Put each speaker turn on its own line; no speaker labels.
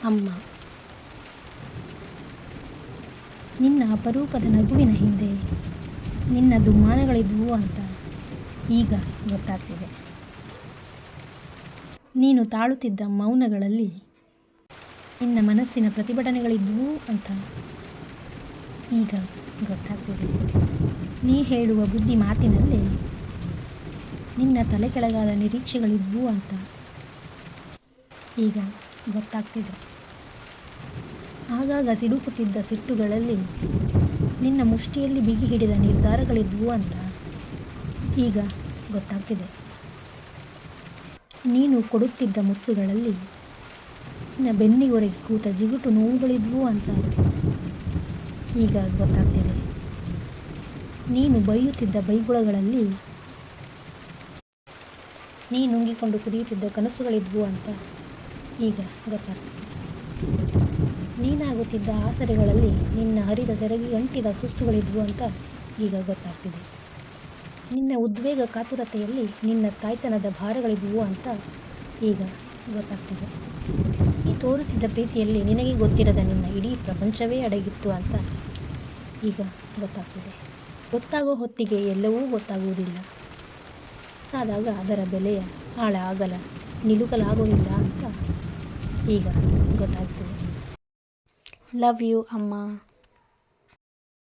ಅಮ್ಮ. ನಿನ್ನ ಅಪರೂಪದ ನಗುವಿನ ಹಿಂದೆ ನಿನ್ನ ದುಮ್ಮಾನಗಳಿದ್ವು ಅಂತ ಈಗ ಗೊತ್ತಾಗ್ತಿದೆ. ನೀನು ತಾಳುತ್ತಿದ್ದ ಮೌನಗಳಲ್ಲಿ ನಿನ್ನ ಮನಸ್ಸಿನ ಪ್ರತಿಭಟನೆಗಳಿದ್ವು ಅಂತ ಈಗ ಗೊತ್ತಾಗ್ತಿದೆ. ನೀ ಹೇಳುವ ಬುದ್ಧಿ ಮಾತಿನಲ್ಲಿ ನಿನ್ನ ತಲೆ ಕೆಳಗಾದ ನಿರೀಕ್ಷೆಗಳಿದ್ವು ಅಂತ ಈಗ ಗೊತ್ತಾಗ್ತಿದೆ. ಆಗಾಗ ಸಿಡುಕುತ್ತಿದ್ದ ಸಿಟ್ಟುಗಳಲ್ಲಿ ನಿನ್ನ ಮುಷ್ಟಿಯಲ್ಲಿ ಬಿಗಿ ಹಿಡಿದ ನಿರ್ಧಾರಗಳಿದ್ವು ಅಂತ ಈಗ ಗೊತ್ತಾಗ್ತಿದೆ. ನೀನು ಕೊಡುತ್ತಿದ್ದ ಮುತ್ತುಗಳಲ್ಲಿ ನಿನ್ನ ಬೆನ್ನಿಗೊರಗಿ ಕೂತ ಜಿಗುಟು ನೋವುಗಳಿದ್ವು ಅಂತ ಈಗ ಗೊತ್ತಾಗ್ತಿದೆ. ನೀನು ಬೈಯುತ್ತಿದ್ದ ಬೈಗುಳಗಳಲ್ಲಿ ನೀ ನುಂಗಿಕೊಂಡು ಕುದಿಯುತ್ತಿದ್ದ ಕನಸುಗಳಿದ್ವು ಅಂತ ಈಗ ಗೊತ್ತಾಗ್ತಿದೆ. ನೀನಾಗುತ್ತಿದ್ದ ಆಸರೆಗಳಲ್ಲಿ ನಿನ್ನ ಹರಿದ ಸೆರಗಿ ಅಂಟಿದ ಸುಸ್ತುಗಳಿದ್ವು ಅಂತ ಈಗ ಗೊತ್ತಾಗ್ತಿದೆ. ನಿನ್ನ ಉದ್ವೇಗ ಕಾತುರತೆಯಲ್ಲಿ ನಿನ್ನ ತಾಯ್ತನದ ಭಾರಗಳಿದ್ವು ಅಂತ ಈಗ ಗೊತ್ತಾಗ್ತಿದೆ. ನೀ ತೋರುತ್ತಿದ್ದ ಪ್ರೀತಿಯಲ್ಲಿ ನಿನಗೆ ಗೊತ್ತಿರದ ನಿನ್ನ ಇಡೀ ಪ್ರಪಂಚವೇ ಅಡಗಿತ್ತು ಅಂತ ಈಗ ಗೊತ್ತಾಗ್ತಿದೆ. ಗೊತ್ತಾಗೋ ಹೊತ್ತಿಗೆ ಎಲ್ಲವೂ ಗೊತ್ತಾಗುವುದಿಲ್ಲ. ಗೊತ್ತಾದಾಗ ಅದರ ಬೆಲೆಯ ಆಳ ಅಗಲ ನಿಲುಕಲಾಗೋದಿಲ್ಲ ಅಂತ ಈಗ ಗೊತ್ತಾಗ್ತಿದೆ. ಲವ್ ಯು ಅಮ್ಮ.